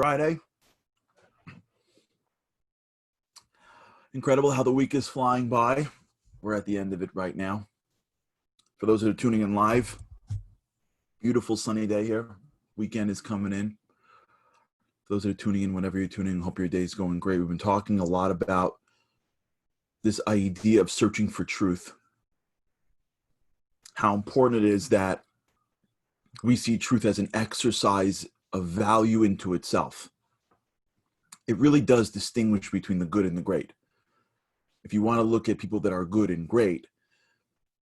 Friday. Incredible how the week is flying by. We're at the end of it right now. For those that are tuning in live, beautiful sunny day here. Weekend is coming in. For those that are tuning in, whenever you're tuning in, hope your day is going great. We've been talking a lot about this idea of searching for truth. How important it is that we see truth as an exercise of value into itself. It really does distinguish between the good and the great. If you want to look at people that are good and great,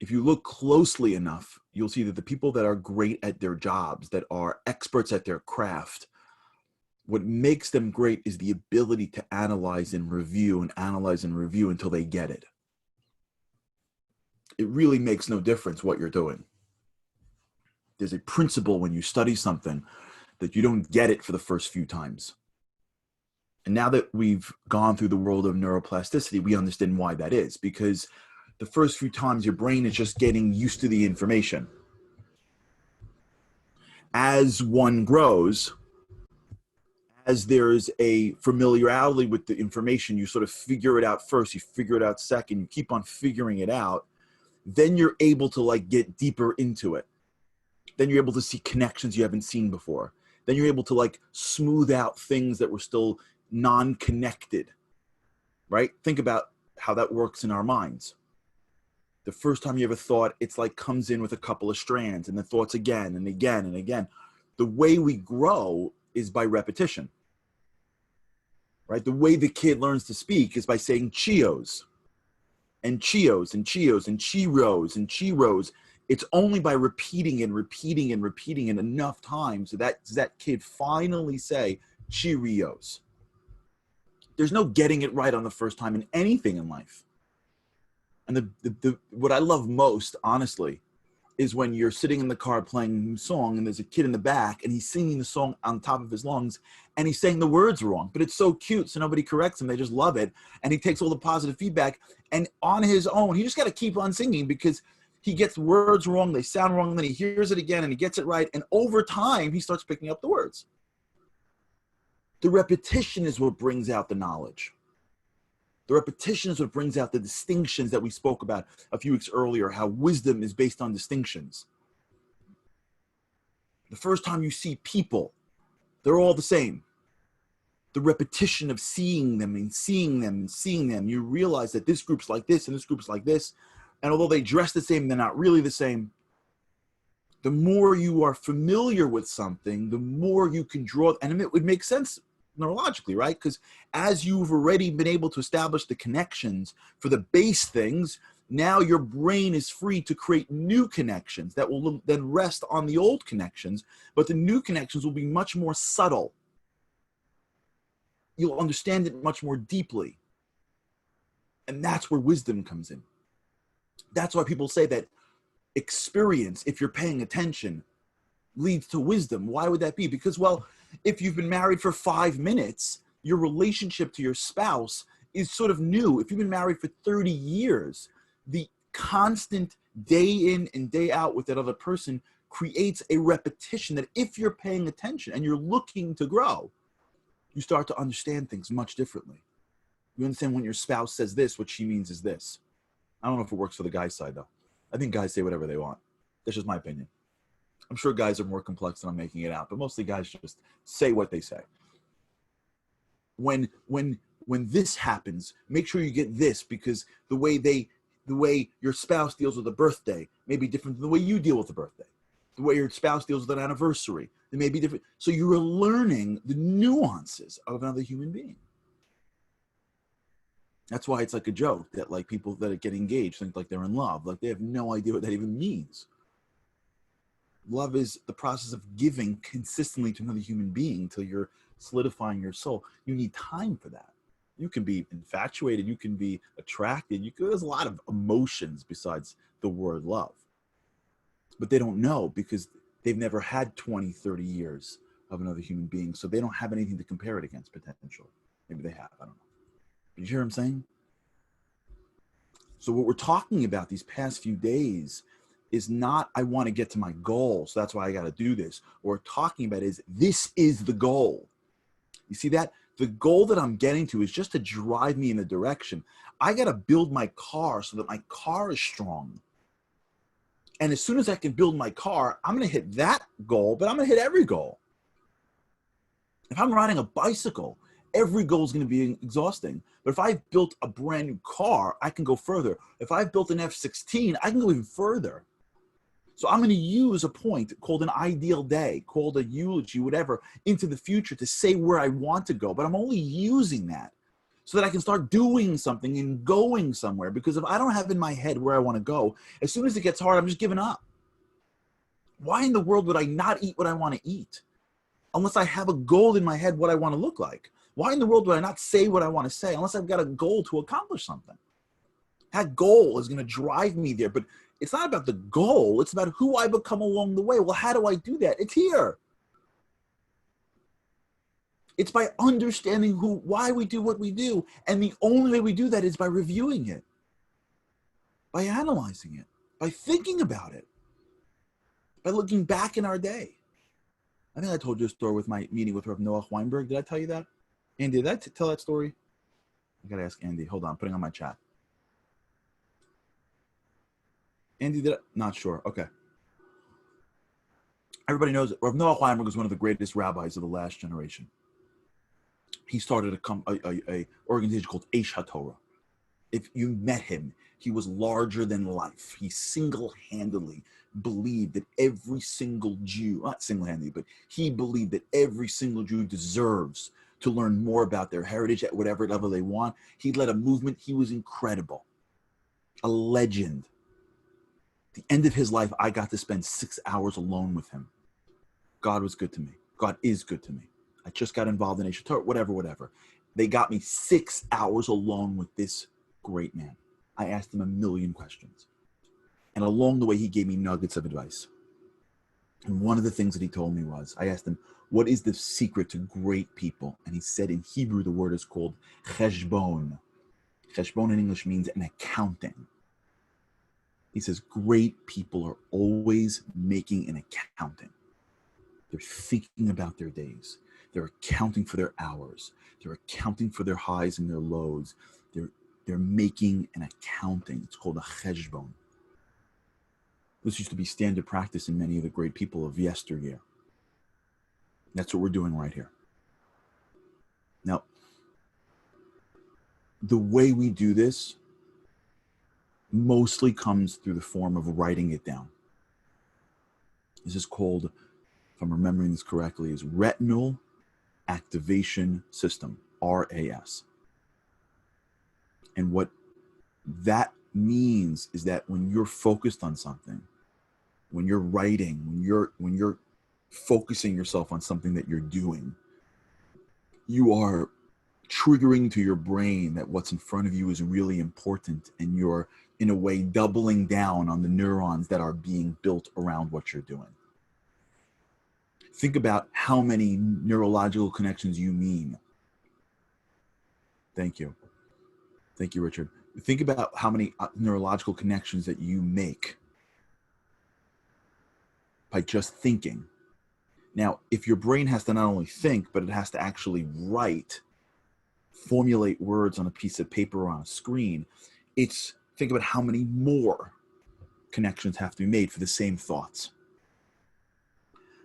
if you look closely enough, you'll see that the people that are great at their jobs, that are experts at their craft, what makes them great is the ability to analyze and review until they get it. It really makes no difference what you're doing. There's a principle when you study something that you don't get it for the first few times. And now that we've gone through the world of neuroplasticity, we understand why that is, because the first few times your brain is just getting used to the information. As one grows, as there's a familiarity with the information, you sort of figure it out first, you figure it out second, you keep on figuring it out, then you're able to get deeper into it. Then you're able to see connections you haven't seen before. Then you're able to smooth out things that were still non-connected, right? Think about how that works in our minds. The first time you ever thought, it's comes in with a couple of strands and the thoughts again and again and again. The way we grow is by repetition, right? The way the kid learns to speak is by saying Cheos and Cheos and Cheos and Cheeros and Cheeros. It's only by repeating and repeating and repeating it enough times that kid finally say Cheerios. There's no getting it right on the first time in anything in life. And what I love most, honestly, is when you're sitting in the car playing a song and there's a kid in the back and he's singing the song on top of his lungs and he's saying the words wrong, but it's so cute, so nobody corrects him. They just love it. And he takes all the positive feedback, and on his own, he just got to keep on singing because he gets words wrong, they sound wrong, and then he hears it again and he gets it right. And over time, he starts picking up the words. The repetition is what brings out the knowledge. The repetition is what brings out the distinctions that we spoke about a few weeks earlier, how wisdom is based on distinctions. The first time you see people, they're all the same. The repetition of seeing them and seeing them and seeing them, you realize that this group's like this and this group's like this. And although they dress the same, they're not really the same. The more you are familiar with something, the more you can draw, and it would make sense neurologically, right? Because as you've already been able to establish the connections for the base things, now your brain is free to create new connections that will then rest on the old connections, but the new connections will be much more subtle. You'll understand it much more deeply. And that's where wisdom comes in. That's why people say that experience, if you're paying attention, leads to wisdom. Why would that be? Because, well, if you've been married for 5 minutes, your relationship to your spouse is sort of new. If you've been married for 30 years, the constant day in and day out with that other person creates a repetition that if you're paying attention and you're looking to grow, you start to understand things much differently. You understand when your spouse says this, what she means is this. I don't know if it works for the guy's side, though. I think guys say whatever they want. That's just my opinion. I'm sure guys are more complex than I'm making it out, but mostly guys just say what they say. When this happens, make sure you get this, because the way your spouse deals with a birthday may be different than the way you deal with a birthday. The way your spouse deals with an anniversary, it may be different. So you're learning the nuances of another human being. That's why it's like a joke that people that get engaged think they're in love. They have no idea what that even means. Love is the process of giving consistently to another human being until you're solidifying your soul. You need time for that. You can be infatuated. You can be attracted. There's a lot of emotions besides the word love. But they don't know because they've never had 20, 30 years of another human being. So they don't have anything to compare it against potentially. Maybe they have. I don't know. But you hear what I'm saying? So what we're talking about these past few days is not, I want to get to my goal, so that's why I got to do this. What we're talking about is, this is the goal. You see that? The goal that I'm getting to is just to drive me in a direction. I got to build my car so that my car is strong. And as soon as I can build my car, I'm going to hit that goal, but I'm going to hit every goal. If I'm riding a bicycle, every goal is going to be exhausting. But if I've built a brand new car, I can go further. If I've built an F-16, I can go even further. So I'm going to use a point called an ideal day, called a eulogy, whatever, into the future to say where I want to go. But I'm only using that so that I can start doing something and going somewhere. Because if I don't have in my head where I want to go, as soon as it gets hard, I'm just giving up. Why in the world would I not eat what I want to eat? Unless I have a goal in my head what I want to look like. Why in the world would I not say what I want to say unless I've got a goal to accomplish something? That goal is going to drive me there. But it's not about the goal. It's about who I become along the way. Well, how do I do that? It's here. It's by understanding why we do what we do. And the only way we do that is by reviewing it, by analyzing it, by thinking about it, by looking back in our day. I think I told you a story with my meeting with Rav Noah Weinberg. Did I tell you that? Andy, did I tell that story? I got to ask Andy. Hold on, I'm putting on my chat. Andy, did I? Not sure. Okay. Everybody knows Rav Noah Weinberg was one of the greatest rabbis of the last generation. He started a organization called Eish HaTorah. If you met him, he was larger than life. He single-handedly believed that every single Jew, not single-handedly, but he believed that every single Jew deserves to learn more about their heritage at whatever level they want. He led a movement. He was incredible. A legend. At the end of his life, I got to spend 6 hours alone with him. God was good to me. God is good to me. I just got involved in Eish HaTorah, whatever. They got me 6 hours alone with this great man. I asked him a million questions. And along the way, he gave me nuggets of advice. And one of the things that he told me was, I asked him, what is the secret to great people? And he said in Hebrew, the word is called cheshbon. Cheshbon in English means an accounting. He says, great people are always making an accounting. They're thinking about their days. They're accounting for their hours. They're accounting for their highs and their lows. They're making an accounting. It's called a cheshbon. This used to be standard practice in many of the great people of yesteryear. That's what we're doing right here. Now, the way we do this mostly comes through the form of writing it down. This is called, if I'm remembering this correctly, is retinal activation system, RAS. And what that means is that when you're focused on something, when you're writing, when you're focusing yourself on something that you're doing, you are triggering to your brain that what's in front of you is really important, and you're in a way doubling down on the neurons that are being built around what you're doing. Think about how many neurological connections you mean. Thank you. Thank you, Richard. Think about how many neurological connections that you make by just thinking. Now, if your brain has to not only think, but it has to actually write, formulate words on a piece of paper or on a screen, think about how many more connections have to be made for the same thoughts.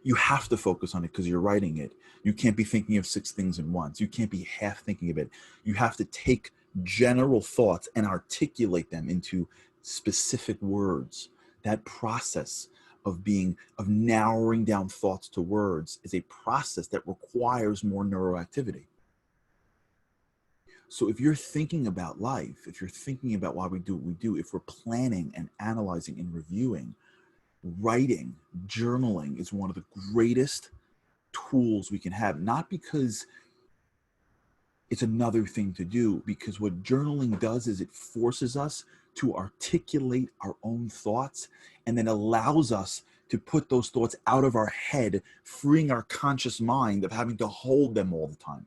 You have to focus on it because you're writing it. You can't be thinking of 6 things at once. You can't be half thinking of it. You have to take general thoughts and articulate them into specific words. That process of narrowing down thoughts to words is a process that requires more neuroactivity. So if you're thinking about life, if you're thinking about why we do what we do, if we're planning and analyzing and reviewing, writing, journaling is one of the greatest tools we can have. Not because it's another thing to do, because what journaling does is it forces us to articulate our own thoughts, and then allows us to put those thoughts out of our head, freeing our conscious mind of having to hold them all the time.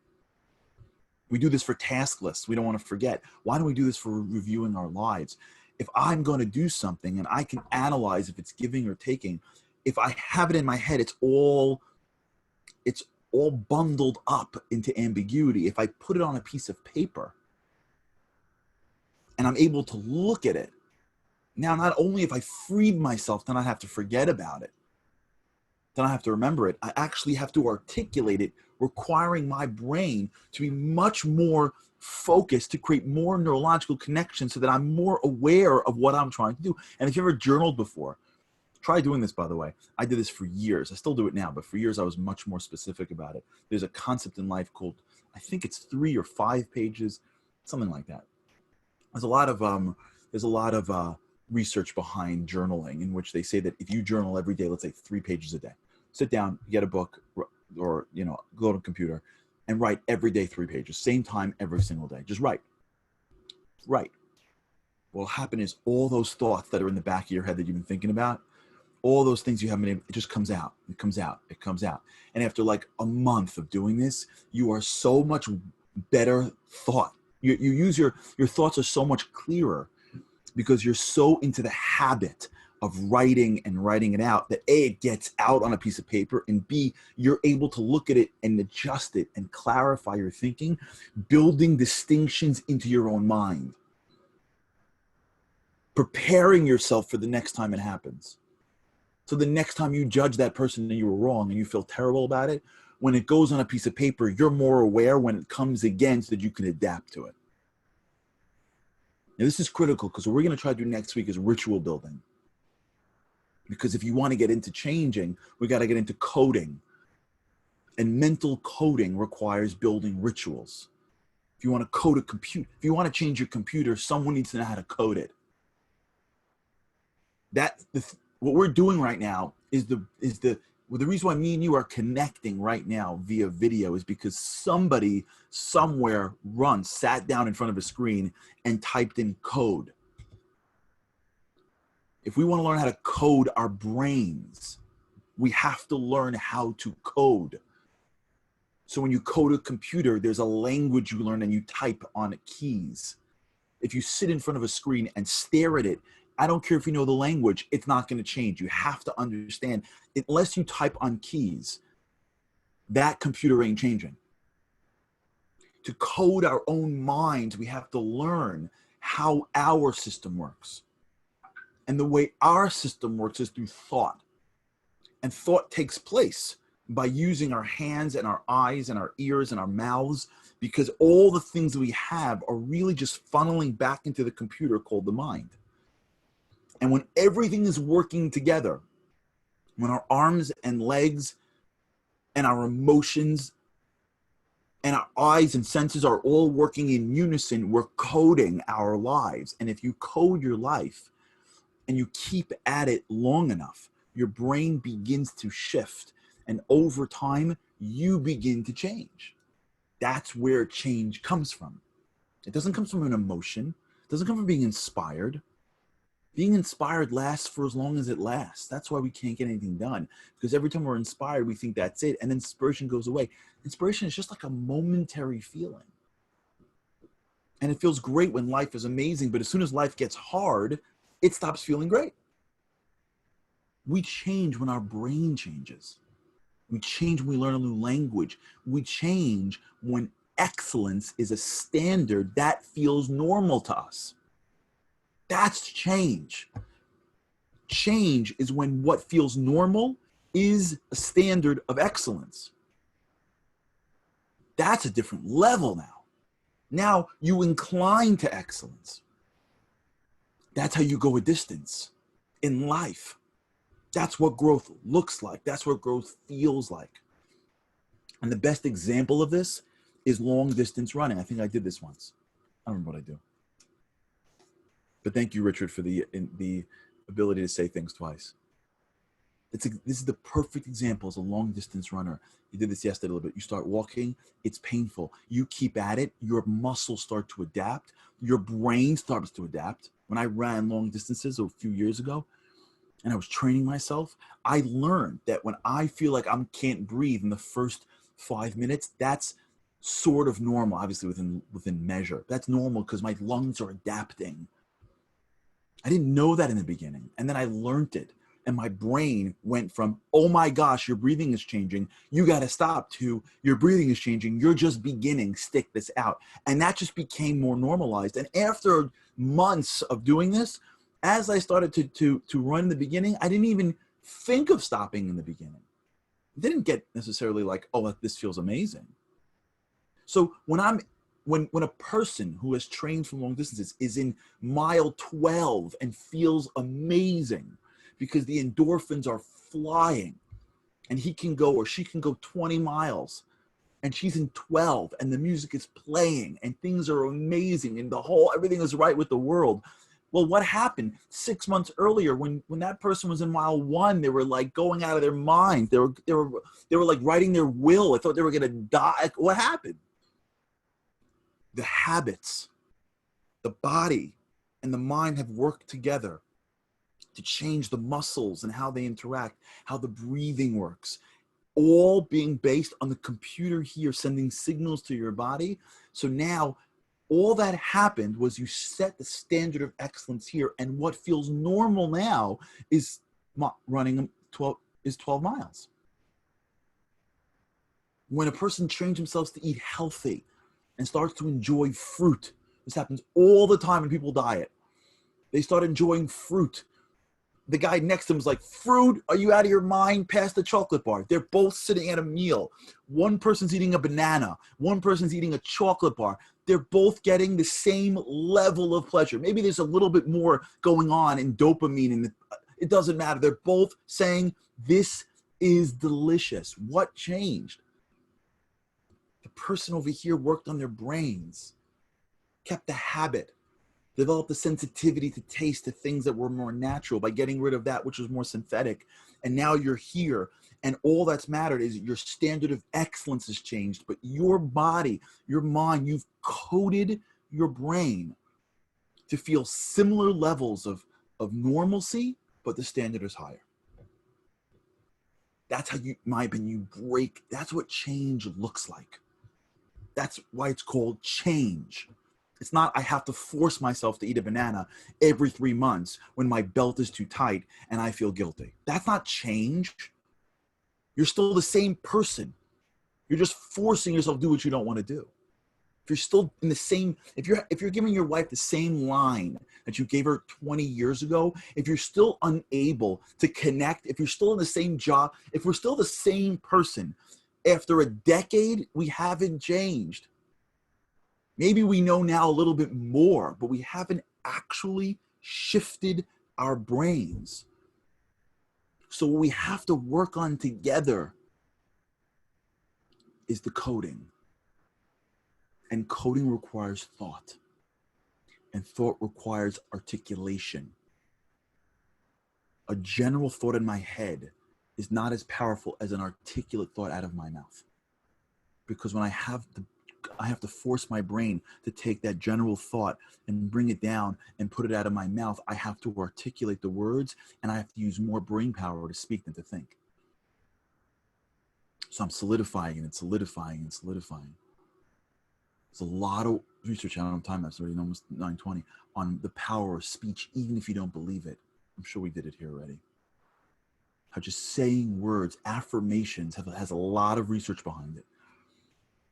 We do this for task lists. We don't want to forget. Why do we do this for reviewing our lives? If I'm going to do something and I can analyze if it's giving or taking, if I have it in my head, it's all all bundled up into ambiguity, if I put it on a piece of paper and I'm able to look at it, now not only have I freed myself, then I have to forget about it, then I have to remember it, I actually have to articulate it, requiring my brain to be much more focused, to create more neurological connections so that I'm more aware of what I'm trying to do. And if you've ever journaled before, try doing this, by the way. I did this for years. I still do it now, but for years I was much more specific about it. There's a concept in life called, I think it's 3 or 5 pages, something like that. There's a lot of research behind journaling, in which they say that if you journal every day, let's say 3 pages a day, sit down, get a book, or go to a computer and write every day 3 pages, same time every single day. Just write. What'll happen is all those thoughts that are in the back of your head that you've been thinking about, all those things you haven't been able, it just comes out. It comes out. It comes out. And after like a month of doing this, you are so much better thought. Your thoughts are so much clearer because you're so into the habit of writing and writing it out that A, it gets out on a piece of paper, and B, you're able to look at it and adjust it and clarify your thinking, building distinctions into your own mind, preparing yourself for the next time it happens. So the next time you judge that person and you were wrong and you feel terrible about it, when it goes on a piece of paper, you're more aware when it comes again so that you can adapt to it. Now, this is critical because what we're going to try to do next week is ritual building. Because if you want to get into changing, we got to get into coding. And mental coding requires building rituals. If you want to code a computer, if you want to change your computer, someone needs to know how to code it. What we're doing right now is the reason why me and you are connecting right now via video is because somebody somewhere sat down in front of a screen and typed in code. If we want to learn how to code our brains, we have to learn how to code. So when you code a computer, there's a language you learn and you type on keys. If you sit in front of a screen and stare at it, I don't care if you know the language, it's not going to change. You have to understand, unless you type on keys, that computer ain't changing. To code our own minds, we have to learn how our system works. And the way our system works is through thought. And thought takes place by using our hands and our eyes and our ears and our mouths, because all the things that we have are really just funneling back into the computer called the mind. And when everything is working together, when our arms and legs and our emotions and our eyes and senses are all working in unison, we're coding our lives. And if you code your life and you keep at it long enough, your brain begins to shift. And over time, you begin to change. That's where change comes from. It doesn't come from an emotion. It doesn't come from being inspired. Being inspired lasts for as long as it lasts. That's why we can't get anything done. Because every time we're inspired, we think that's it. And then inspiration goes away. Inspiration is just like a momentary feeling. And it feels great when life is amazing. But as soon as life gets hard, it stops feeling great. We change when our brain changes. We change when we learn a new language. We change when excellence is a standard that feels normal to us. That's change. Change is when what feels normal is a standard of excellence. That's a different level now. Now you incline to excellence. That's how you go a distance in life. That's what growth looks like. That's what growth feels like. And the best example of this is long distance running. I think I did this once. I don't remember what I do. But thank you, Richard, for the ability to say things twice. This is the perfect example as a long distance runner. You did this yesterday a little bit. You start walking, it's painful. You keep at it, your muscles start to adapt. Your brain starts to adapt. When I ran long distances a few years ago, and I was training myself, I learned that when I feel like I can't breathe in the first 5 minutes, that's sort of normal, obviously within measure. That's normal because my lungs are adapting. I didn't know that in the beginning. And then I learned it. And my brain went from, oh my gosh, your breathing is changing, you got to stop, to your breathing is changing, you're just beginning, stick this out. And that just became more normalized. And after months of doing this, as I started to run in the beginning, I didn't even think of stopping in the beginning. It didn't get necessarily like, oh, this feels amazing. So when a person who has trained for long distances is in mile 12 and feels amazing because the endorphins are flying, and he can go or she can go 20 miles and she's in 12 and the music is playing and things are amazing and everything is right with the world. Well, what happened 6 months earlier when that person was in mile 1? They were like going out of their mind. They were like writing their will. I thought they were going to die. What happened? The habits, the body, and the mind have worked together to change the muscles and how they interact, how the breathing works, all being based on the computer here sending signals to your body. So now all that happened was you set the standard of excellence here, and what feels normal now is running 12 miles. When a person trains themselves to eat healthy and starts to enjoy fruit, this happens all the time when people diet. They start enjoying fruit. The guy next to him is like, fruit, are you out of your mind? Pass the chocolate bar. They're both sitting at a meal. One person's eating a banana. One person's eating a chocolate bar. They're both getting the same level of pleasure. Maybe there's a little bit more going on in dopamine, and it doesn't matter. They're both saying, this is delicious. What changed? The person over here worked on their brains, kept the habit, developed the sensitivity to taste, to things that were more natural by getting rid of that which was more synthetic. And now you're here, and all that's mattered is your standard of excellence has changed, but your body, your mind, you've coded your brain to feel similar levels of normalcy, but the standard is higher. That's how you, in my opinion, you break. That's what change looks like. That's why it's called change. It's not I have to force myself to eat a banana every 3 months when my belt is too tight and I feel guilty. That's not change. You're still the same person. You're just forcing yourself to do what you don't want to do. If you're still in the same, if you're giving your wife the same line that you gave her 20 years ago, if you're still unable to connect, if you're still in the same job, if we're still the same person, after a decade, we haven't changed. Maybe we know now a little bit more, but we haven't actually shifted our brains. So what we have to work on together is the coding. And coding requires thought. And thought requires articulation. A general thought in my head is not as powerful as an articulate thought out of my mouth. Because when I have to force my brain to take that general thought and bring it down and put it out of my mouth, I have to articulate the words, and I have to use more brain power to speak than to think. So I'm solidifying and solidifying and solidifying. There's a lot of research out on time. It's already almost 9:20 on the power of speech, even if you don't believe it. I'm sure we did it here already. How just saying words, affirmations, has a lot of research behind it.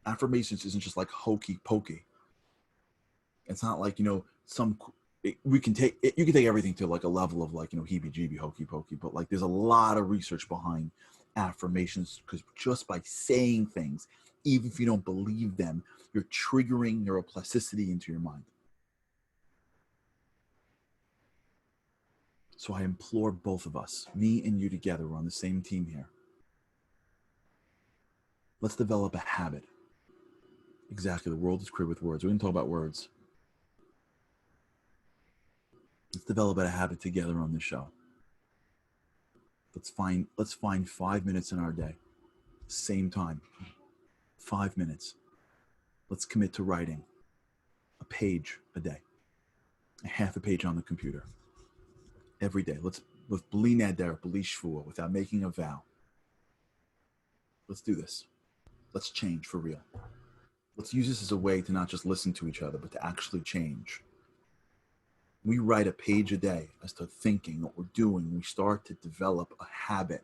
Affirmations isn't just like hokey pokey. It's not like, you can take everything to like a level of like, heebie-jeebie, hokey pokey, but like there's a lot of research behind affirmations, because just by saying things, even if you don't believe them, you're triggering neuroplasticity into your mind. So I implore both of us, me and you together, we're on the same team here. Let's develop a habit. Exactly, the world is created with words. We didn't talk about words. Let's develop a habit together on this show. Let's find 5 minutes in our day, same time, 5 minutes. Let's commit to writing a page a day, a half a page on the computer every day. Let's bli neder, bli shvua, without making a vow. Let's do this. Let's change for real. Let's use this as a way to not just listen to each other, but to actually change. We write a page a day. I start thinking what we're doing. We start to develop a habit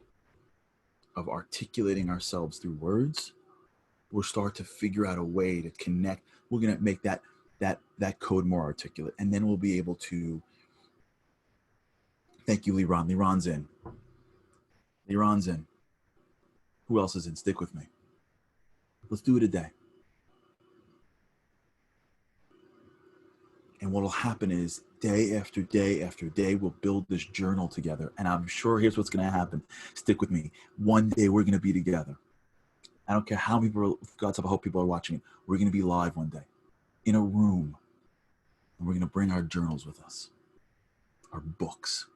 of articulating ourselves through words. We'll start to figure out a way to connect. We're going to make that code more articulate. And then we'll be able to, thank you, Liron. Liron's in. Liron's in. Who else is in? Stick with me. Let's do it a day. And what will happen is day after day after day, we'll build this journal together. And I'm sure here's what's going to happen. Stick with me. One day we're going to be together. I don't care how many people, God's help, I hope people are watching it. We're going to be live one day in a room. And we're going to bring our journals with us, our books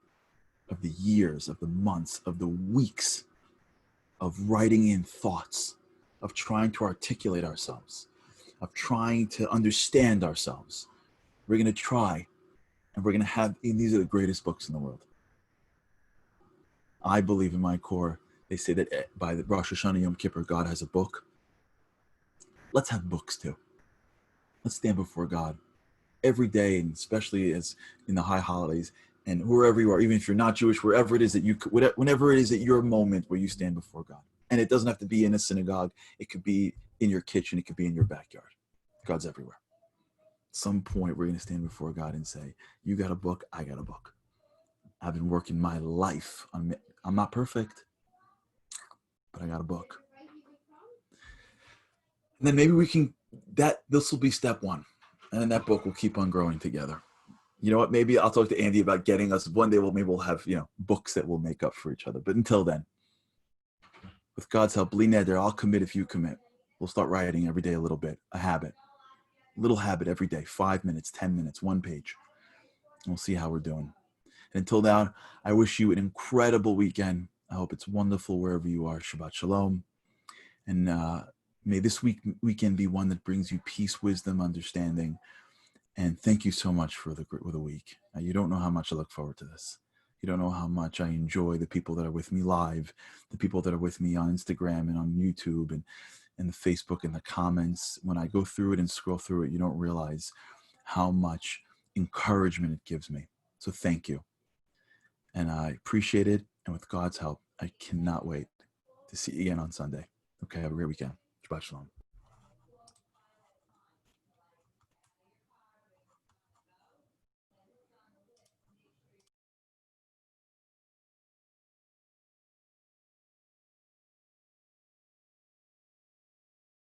of the years, of the months, of the weeks of writing in thoughts, of trying to articulate ourselves, of trying to understand ourselves. We're going to try, and we're going to have, and these are the greatest books in the world. I believe in my core, they say that by the Rosh Hashanah Yom Kippur, God has a book. Let's have books too. Let's stand before God every day, and especially as in the high holidays, and wherever you are, even if you're not Jewish, wherever it is that you, whenever it is at your moment where you stand before God. And it doesn't have to be in a synagogue. It could be in your kitchen. It could be in your backyard. God's everywhere. At some point, we're going to stand before God and say, you got a book, I got a book. I've been working my life on, I'm not perfect, but I got a book. And then maybe we can, this will be step one. And then that book will keep on growing together. You know what? Maybe I'll talk to Andy about getting us one day. Maybe we'll have, books that will make up for each other. But until then, with God's help, Bli Neder, I'll commit if you commit. We'll start writing every day a little bit, a habit, little habit every day, 5 minutes, 10 minutes, one page. And we'll see how we're doing. And until now, I wish you an incredible weekend. I hope it's wonderful wherever you are. Shabbat Shalom. And may this weekend be one that brings you peace, wisdom, understanding. And thank you so much for the week. You don't know how much I look forward to this. You don't know how much I enjoy the people that are with me live, the people that are with me on Instagram and on YouTube and the Facebook and the comments. When I go through it and scroll through it, you don't realize how much encouragement it gives me. So thank you. And I appreciate it. And with God's help, I cannot wait to see you again on Sunday. Okay, have a great weekend. Shabbat Shalom.